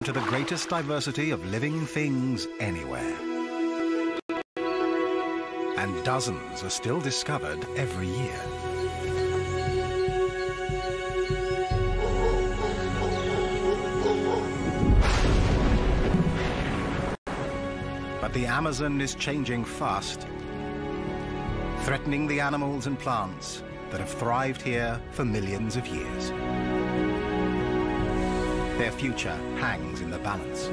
to the greatest diversity of living things anywhere. And dozens are still discovered every year. But the Amazon is changing fast, threatening the animals and plants that have thrived here for millions of years. Their future hangs in the balance.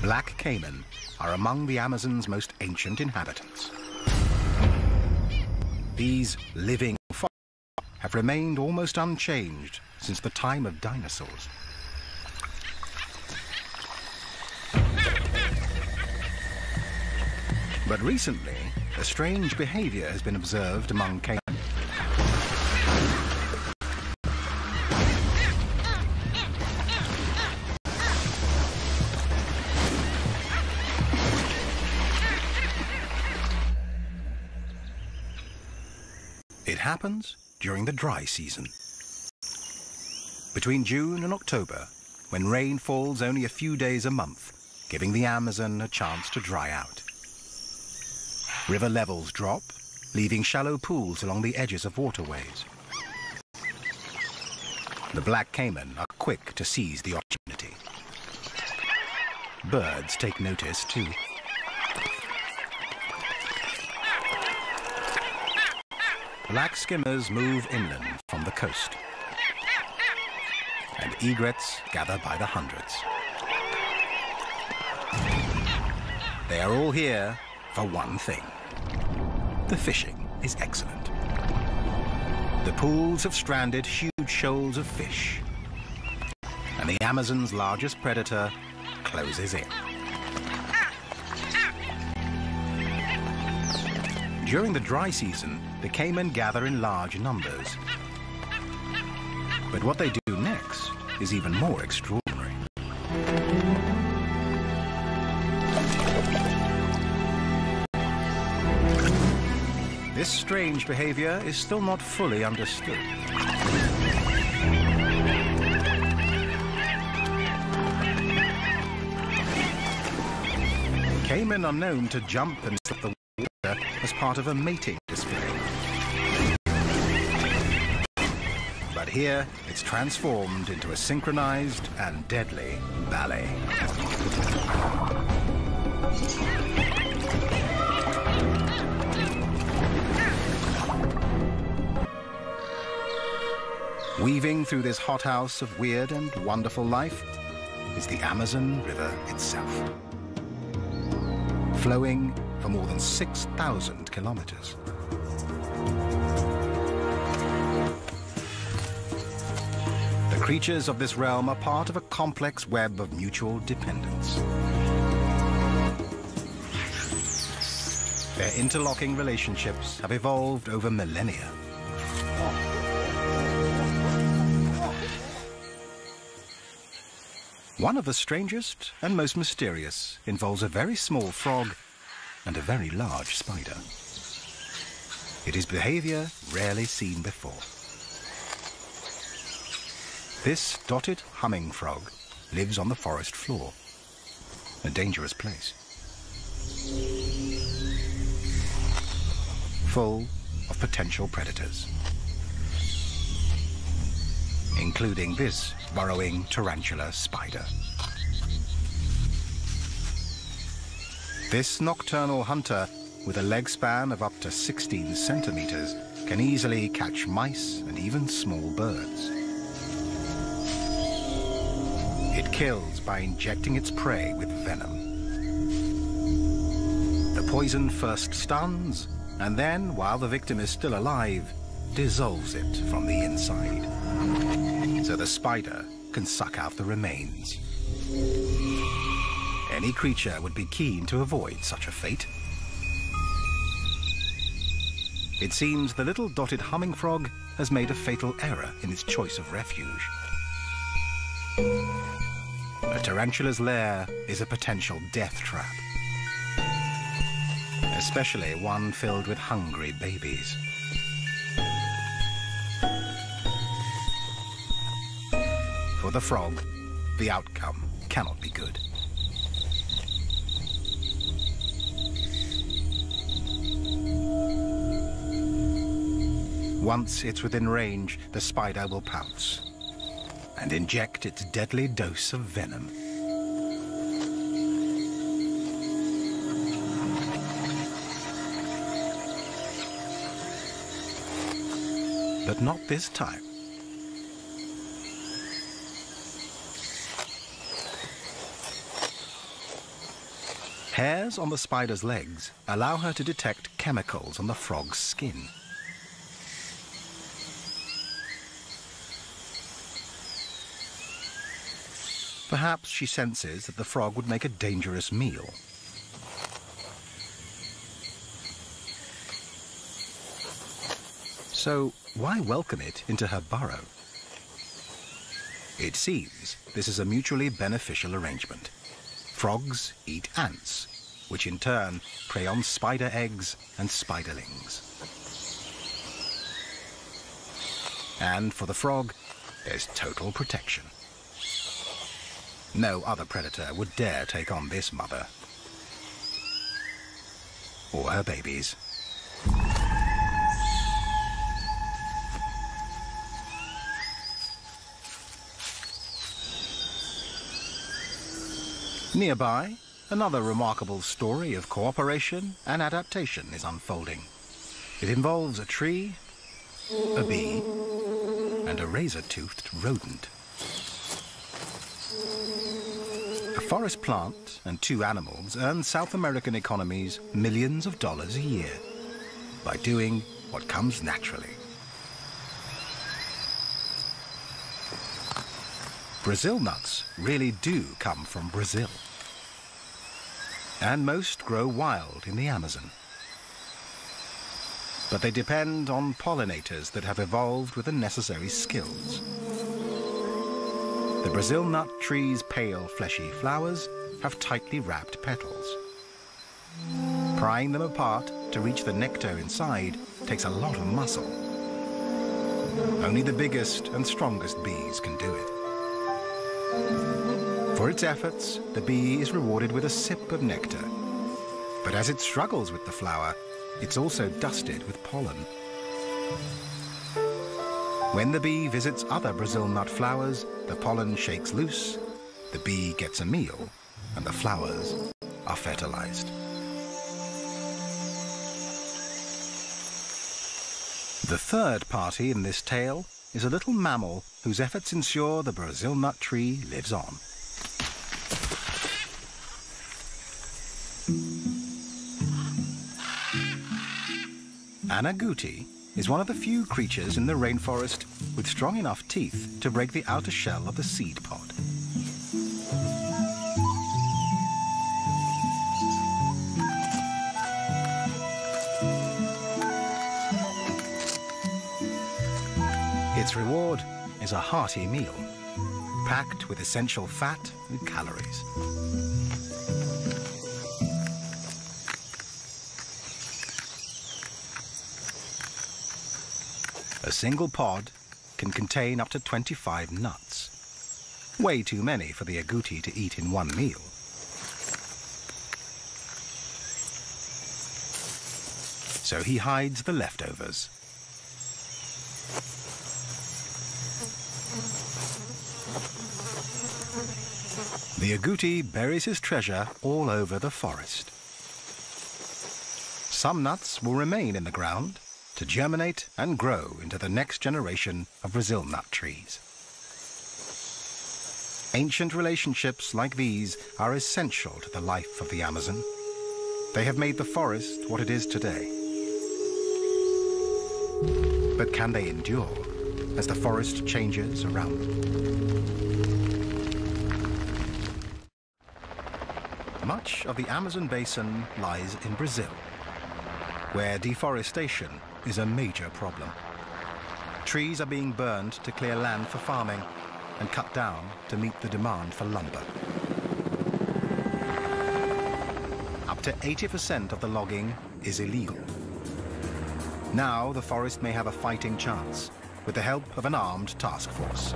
Black caiman are among the Amazon's most ancient inhabitants. These living fossils have remained almost unchanged since the time of dinosaurs. But recently, a strange behavior has been observed among caiman. It happens during the dry season. Between June and October, when rain falls only a few days a month, giving the Amazon a chance to dry out. River levels drop, leaving shallow pools along the edges of waterways. The black caiman are quick to seize the opportunity. Birds take notice too. Black skimmers move inland from the coast, and egrets gather by the hundreds. They are all here for one thing. The fishing is excellent. The pools have stranded huge shoals of fish, and the Amazon's largest predator closes in. During the dry season, the caiman gather in large numbers. But what they do next is even more extraordinary. This strange behavior is still not fully understood. Caiman are known to jump and slip the water as part of a mating display. But here, it's transformed into a synchronized and deadly ballet. Weaving through this hothouse of weird and wonderful life is the Amazon River itself, flowing for more than 6,000 kilometers. The creatures of this realm are part of a complex web of mutual dependence. Their interlocking relationships have evolved over millennia. One of the strangest and most mysterious involves a very small frog and a very large spider. It is behavior rarely seen before. This dotted humming frog lives on the forest floor, a dangerous place. Full of potential predators, including this burrowing tarantula spider. This nocturnal hunter, with a leg span of up to 16 centimeters, can easily catch mice and even small birds. It kills by injecting its prey with venom. The poison first stuns, and then, while the victim is still alive, dissolves it from the inside, so the spider can suck out the remains. Any creature would be keen to avoid such a fate. It seems the little dotted humming frog has made a fatal error in its choice of refuge. A tarantula's lair is a potential death trap. A especially one filled with hungry babies. For the frog, the outcome cannot be good. Once it's within range, the spider will pounce and inject its deadly dose of venom. But not this time. Hairs on the spider's legs allow her to detect chemicals on the frog's skin. Perhaps she senses that the frog would make a dangerous meal. So why welcome it into her burrow? It seems this is a mutually beneficial arrangement. Frogs eat ants, which in turn prey on spider eggs and spiderlings. And for the frog, there's total protection. No other predator would dare take on this mother or her babies. Nearby, another remarkable story of cooperation and adaptation is unfolding. It involves a tree, a bee, and a razor-toothed rodent. A forest plant and two animals earn South American economies millions of dollars a year by doing what comes naturally. Brazil nuts really do come from Brazil. And most grow wild in the Amazon. But they depend on pollinators that have evolved with the necessary skills. The Brazil nut tree's pale, fleshy flowers have tightly wrapped petals. Prying them apart to reach the nectar inside takes a lot of muscle. Only the biggest and strongest bees can do it. For its efforts, the bee is rewarded with a sip of nectar. But as it struggles with the flower, it's also dusted with pollen. When the bee visits other Brazil nut flowers, the pollen shakes loose, the bee gets a meal, and the flowers are fertilized. The third party in this tale is a little mammal whose efforts ensure the Brazil nut tree lives on. An agouti is one of the few creatures in the rainforest with strong enough teeth to break the outer shell of the seed pod. Its reward is a hearty meal, packed with essential fat and calories. A single pod can contain up to 25 nuts, way too many for the agouti to eat in one meal. So he hides the leftovers. The agouti buries his treasure all over the forest. Some nuts will remain in the ground to germinate and grow into the next generation of Brazil nut trees. Ancient relationships like these are essential to the life of the Amazon. They have made the forest what it is today. But can they endure as the forest changes around them? Much of the Amazon basin lies in Brazil, where deforestation is a major problem. Trees are being burned to clear land for farming and cut down to meet the demand for lumber. Up to 80% of the logging is illegal. Now the forest may have a fighting chance with the help of an armed task force.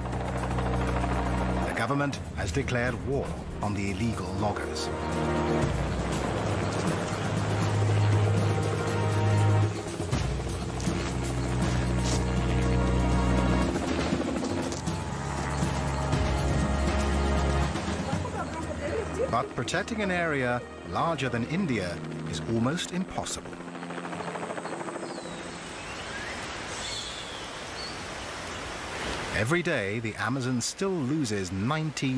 The government has declared war on the illegal loggers. But protecting an area larger than India is almost impossible. Every day, the Amazon still loses 90